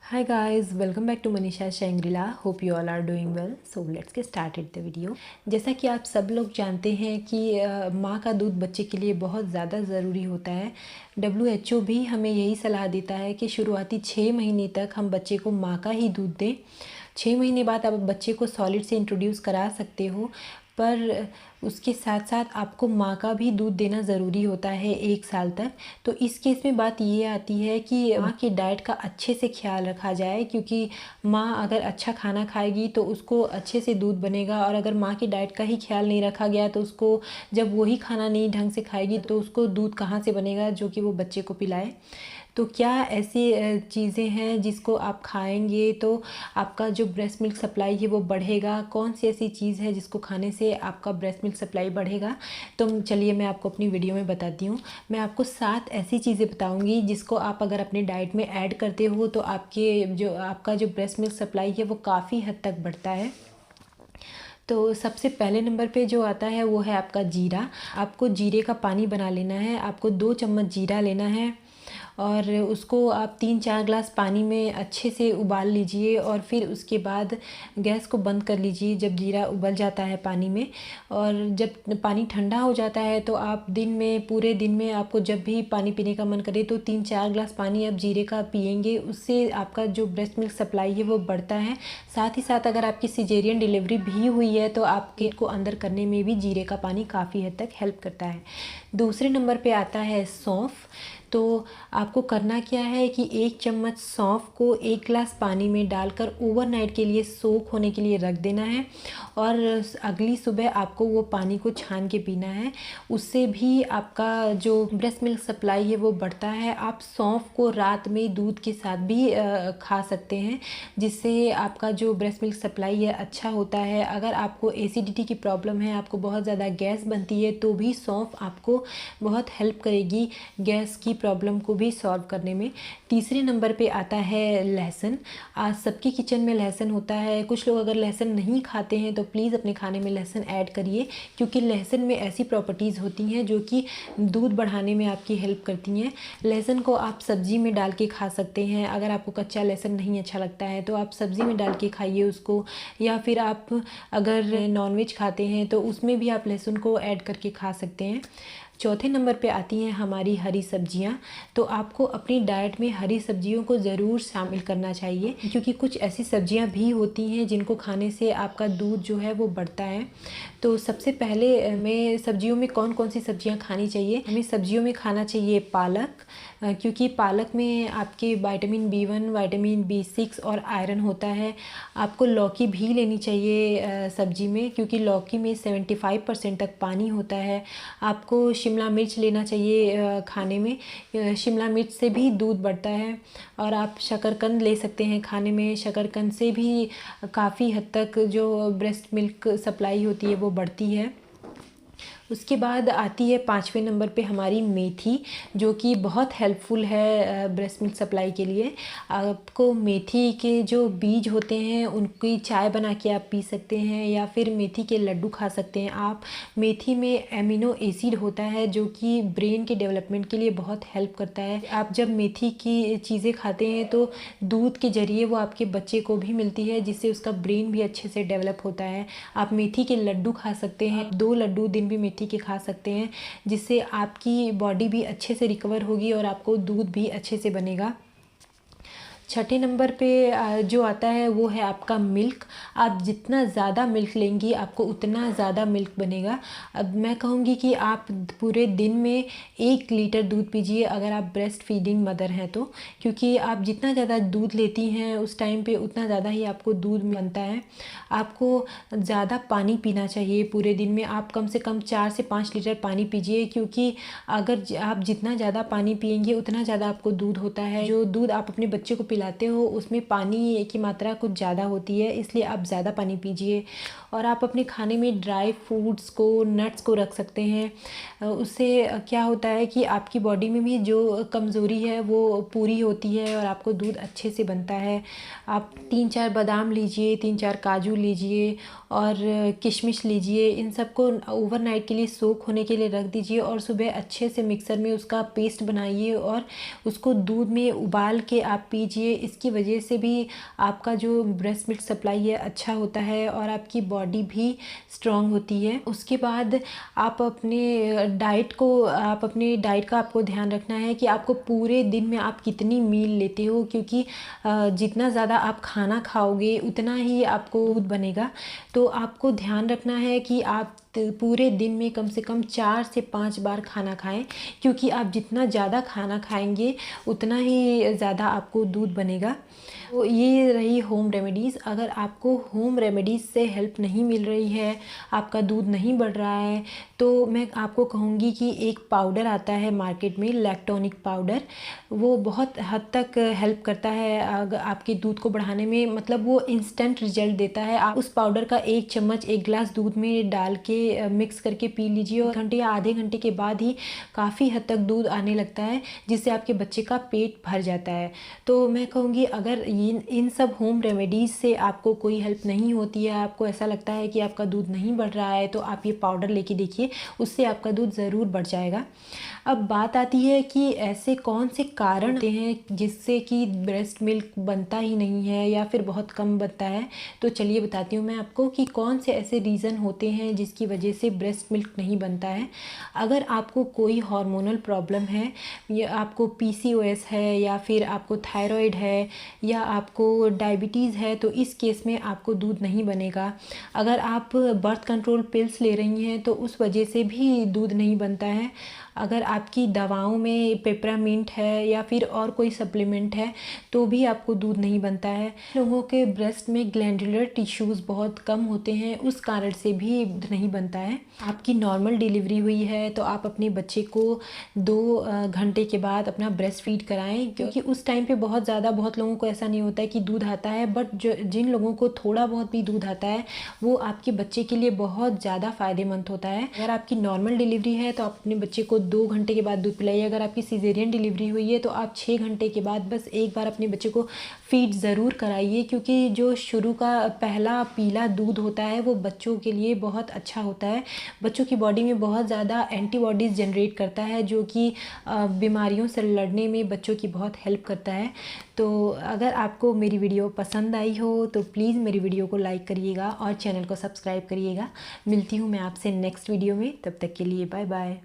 Hi guys, welcome back to Manisha Shangri-La. Hope you all are doing well. So let's get started the video. जैसा कि आप सब लोग जानते हैं कि माँ का दूध बच्चे के लिए बहुत ज़्यादा ज़रूरी होता है। WHO भी हमें यही सलाह देता है कि शुरुआती 6 महीने तक हम बच्चे को माँ का ही दूध दें। 6 महीने बाद आप बच्चे को सॉलिड से इंट्रोड्यूस करा सकते हो, पर उसके साथ साथ आपको माँ का भी दूध देना ज़रूरी होता है 1 साल तक। तो इस केस में बात ये आती है कि माँ की डाइट का अच्छे से ख्याल रखा जाए, क्योंकि माँ अगर अच्छा खाना खाएगी तो उसको अच्छे से दूध बनेगा, और अगर माँ की डाइट का ही ख्याल नहीं रखा गया तो उसको जब वही खाना नहीं ढंग से खाएगी तो उसको दूध कहाँ से बनेगा जो कि वो बच्चे को पिलाए। तो क्या ऐसी चीज़ें हैं जिसको आप खाएंगे तो आपका जो ब्रेस्ट मिल्क सप्लाई है वो बढ़ेगा? कौन सी ऐसी चीज़ है जिसको खाने से आपका ब्रेस्ट मिल्क सप्लाई बढ़ेगा? तो चलिए मैं आपको अपनी वीडियो में बताती हूँ। मैं आपको 7 ऐसी चीज़ें बताऊँगी जिसको आप अगर अपने डाइट में ऐड करते हो तो आपका जो ब्रेस्ट मिल्क सप्लाई है वो काफ़ी हद तक बढ़ता है। तो सबसे पहले नंबर पे जो आता है वो है आपका जीरा। आपको जीरे का पानी बना लेना है। आपको 2 चम्मच जीरा लेना है और उसको आप 3-4 ग्लास पानी में अच्छे से उबाल लीजिए, और फिर उसके बाद गैस को बंद कर लीजिए जब जीरा उबल जाता है पानी में। और जब पानी ठंडा हो जाता है तो आप पूरे दिन में आपको जब भी पानी पीने का मन करे तो 3-4 ग्लास पानी आप जीरे का पिएंगे। उससे आपका जो ब्रेस्ट मिल्क सप्लाई है वो बढ़ता है। साथ ही साथ अगर आपकी सिजेरियन डिलीवरी भी हुई है तो आपके को अंदर करने में भी जीरे का पानी काफ़ी हद तक हेल्प करता है। दूसरे नंबर पे आता है सौंफ। तो आपको करना क्या है कि 1 चम्मच सौंफ को 1 ग्लास पानी में डालकर ओवरनाइट के लिए सोक होने के लिए रख देना है, और अगली सुबह आपको वो पानी को छान के पीना है। उससे भी आपका जो ब्रेस्ट मिल्क सप्लाई है वो बढ़ता है। आप सौंफ को रात में दूध के साथ भी खा सकते हैं, जिससे आपका जो ब्रेस्ट मिल्क सप्लाई है अच्छा होता है। अगर आपको एसिडिटी की प्रॉब्लम है, आपको बहुत ज़्यादा गैस बनती है, तो भी सौंफ आपको बहुत हेल्प करेगी गैस की प्रॉब्लम को भी सॉल्व करने में। तीसरे नंबर पे आता है लहसुन। आज सबके किचन में लहसुन होता है। कुछ लोग अगर लहसुन नहीं खाते हैं तो प्लीज़ अपने खाने में लहसुन ऐड करिए, क्योंकि लहसुन में ऐसी प्रॉपर्टीज़ होती हैं जो कि दूध बढ़ाने में आपकी हेल्प करती हैं। लहसुन को आप सब्ज़ी में डाल के खा सकते हैं। अगर आपको कच्चा लहसुन नहीं अच्छा लगता है तो आप सब्ज़ी में डाल के खाइए उसको, या फिर आप अगर नॉनवेज खाते हैं तो उसमें भी आप लहसुन को ऐड करके खा सकते हैं। चौथे नंबर पे आती हैं हमारी हरी सब्जियां। तो आपको अपनी डाइट में हरी सब्जियों को ज़रूर शामिल करना चाहिए, क्योंकि कुछ ऐसी सब्जियां भी होती हैं जिनको खाने से आपका दूध जो है वो बढ़ता है। तो सबसे पहले हमें सब्जियों में कौन कौन सी सब्जियां खानी चाहिए? हमें सब्जियों में खाना चाहिए पालक, क्योंकि पालक में आपके विटामिन B1, विटामिन B6 और आयरन होता है। आपको लौकी भी लेनी चाहिए सब्जी में, क्योंकि लौकी में 75% तक पानी होता है। आपको शिमला मिर्च लेना चाहिए खाने में। शिमला मिर्च से भी दूध बढ़ता है। और आप शकरकंद ले सकते हैं खाने में। शकरकंद से भी काफ़ी हद तक जो ब्रेस्ट मिल्क सप्लाई होती है वो बढ़ती है। उसके बाद आती है 5वें नंबर पे हमारी मेथी, जो कि बहुत हेल्पफुल है ब्रेस्ट मिल्क सप्लाई के लिए। आपको मेथी के जो बीज होते हैं उनकी चाय बना के आप पी सकते हैं, या फिर मेथी के लड्डू खा सकते हैं आप। मेथी में एमिनो एसिड होता है जो कि ब्रेन के डेवलपमेंट के लिए बहुत हेल्प करता है। आप जब मेथी की चीज़ें खाते हैं तो दूध के ज़रिए वो आपके बच्चे को भी मिलती है, जिससे उसका ब्रेन भी अच्छे से डेवलप होता है। आप मेथी के लड्डू खा सकते हैं। 2 लड्डू दिन भी मेथी के खा सकते हैं, जिससे आपकी बॉडी भी अच्छे से रिकवर होगी और आपको दूध भी अच्छे से बनेगा। छठे नंबर पे जो आता है वो है आपका मिल्क। आप जितना ज़्यादा मिल्क लेंगी आपको उतना ज़्यादा मिल्क बनेगा। अब मैं कहूँगी कि आप पूरे दिन में 1 लीटर दूध पीजिए अगर आप ब्रेस्ट फीडिंग मदर हैं तो, क्योंकि आप जितना ज़्यादा दूध लेती हैं उस टाइम पे उतना ज़्यादा ही आपको दूध बनता है। आपको ज़्यादा पानी पीना चाहिए पूरे दिन में। आप कम से कम 4 से 5 लीटर पानी पीजिए, क्योंकि अगर आप जितना ज़्यादा पानी पिएंगे उतना ज़्यादा आपको दूध होता है। जो दूध आप अपने बच्चे को पिलाते हो उसमें पानी की मात्रा कुछ ज़्यादा होती है, इसलिए आप ज़्यादा पानी पीजिए। और आप अपने खाने में ड्राई फ्रूट्स को, नट्स को रख सकते हैं। उससे क्या होता है कि आपकी बॉडी में भी जो कमज़ोरी है वो पूरी होती है और आपको दूध अच्छे से बनता है। आप 3-4 बादाम लीजिए, 3-4 काजू लीजिए और किशमिश लीजिए। इन सबको ओवरनाइट के लिए सोक होने के लिए रख दीजिए, और सुबह अच्छे से मिक्सर में उसका पेस्ट बनाइए और उसको दूध में उबाल के आप पीजिए। कीजिए। इसकी वजह से भी आपका जो ब्रेस्ट मिल्क सप्लाई है अच्छा होता है और आपकी बॉडी भी स्ट्रॉन्ग होती है। उसके बाद आप अपने डाइट का आपको ध्यान रखना है कि आपको पूरे दिन में आप कितनी मील लेते हो, क्योंकि जितना ज़्यादा आप खाना खाओगे उतना ही आपको दूध बनेगा। तो आपको ध्यान रखना है कि आप पूरे दिन में कम से कम 4 से 5 बार खाना खाएं, क्योंकि आप जितना ज़्यादा खाना खाएंगे उतना ही ज़्यादा आपको दूध बनेगा। तो ये रही होम रेमेडीज़। अगर आपको होम रेमेडीज़ से हेल्प नहीं मिल रही है, आपका दूध नहीं बढ़ रहा है, तो मैं आपको कहूँगी कि एक पाउडर आता है मार्केट में, लैक्टोनिक पाउडर। वो बहुत हद तक हेल्प करता है अगर आपके दूध को बढ़ाने में, मतलब वो इंस्टेंट रिजल्ट देता है। आप उस पाउडर का 1 चम्मच 1 गिलास दूध में डाल के मिक्स करके पी लीजिए और घंटे या आधे घंटे के बाद ही काफ़ी हद तक दूध आने लगता है, जिससे आपके बच्चे का पेट भर जाता है। तो मैं कहूँगी अगर इन सब होम रेमेडीज़ से आपको कोई हेल्प नहीं होती है, आपको ऐसा लगता है कि आपका दूध नहीं बढ़ रहा है, तो आप ये पाउडर लेके देखिए, उससे आपका दूध ज़रूर बढ़ जाएगा। अब बात आती है कि ऐसे कौन से कारण होते हैं जिससे कि ब्रेस्ट मिल्क बनता ही नहीं है या फिर बहुत कम बनता है। तो चलिए बताती हूँ मैं आपको कि कौन से ऐसे रीज़न होते हैं जिसकी वजह से ब्रेस्ट मिल्क नहीं बनता है। अगर आपको कोई हार्मोनल प्रॉब्लम है, या आपको PCOS है, या फिर आपको थायराइड है, या आपको डायबिटीज़ है, तो इस केस में आपको दूध नहीं बनेगा। अगर आप बर्थ कंट्रोल पिल्स ले रही हैं तो उस वजह से भी दूध नहीं बनता है। अगर आपकी दवाओं में पेपरामिंट है या फिर और कोई सप्लीमेंट है तो भी आपको दूध नहीं बनता है। लोगों के ब्रेस्ट में ग्लैंडुलर टिश्यूज़ बहुत कम होते हैं, उस कारण से भी दूध नहीं बनता है। आपकी नॉर्मल डिलीवरी हुई है तो आप अपने बच्चे को 2 घंटे के बाद अपना ब्रेस्ट फीड कराएं, क्योंकि उस टाइम पे बहुत लोगों को ऐसा नहीं होता है कि दूध आता है, बट जिन लोगों को थोड़ा बहुत भी दूध आता है वो आपके बच्चे के लिए बहुत ज़्यादा फ़ायदेमंद होता है। अगर आपकी नॉर्मल डिलीवरी है तो आप अपने बच्चे को 2 घंटे के बाद दूध पिलाइए। अगर आपकी सिजेरियन डिलीवरी हुई है तो आप 6 घंटे के बाद बस एक बार अपने बच्चे को फीड ज़रूर कराइए, क्योंकि जो शुरू का पहला पीला दूध होता है वो बच्चों के लिए बहुत अच्छा होता है। बच्चों की बॉडी में बहुत ज़्यादा एंटीबॉडीज़ जनरेट करता है, जो कि बीमारियों से लड़ने में बच्चों की बहुत हेल्प करता है। तो अगर आपको मेरी वीडियो पसंद आई हो तो प्लीज़ मेरी वीडियो को लाइक करिएगा और चैनल को सब्सक्राइब करिएगा। मिलती हूँ मैं आपसे नेक्स्ट वीडियो में, तब तक के लिए बाय बाय।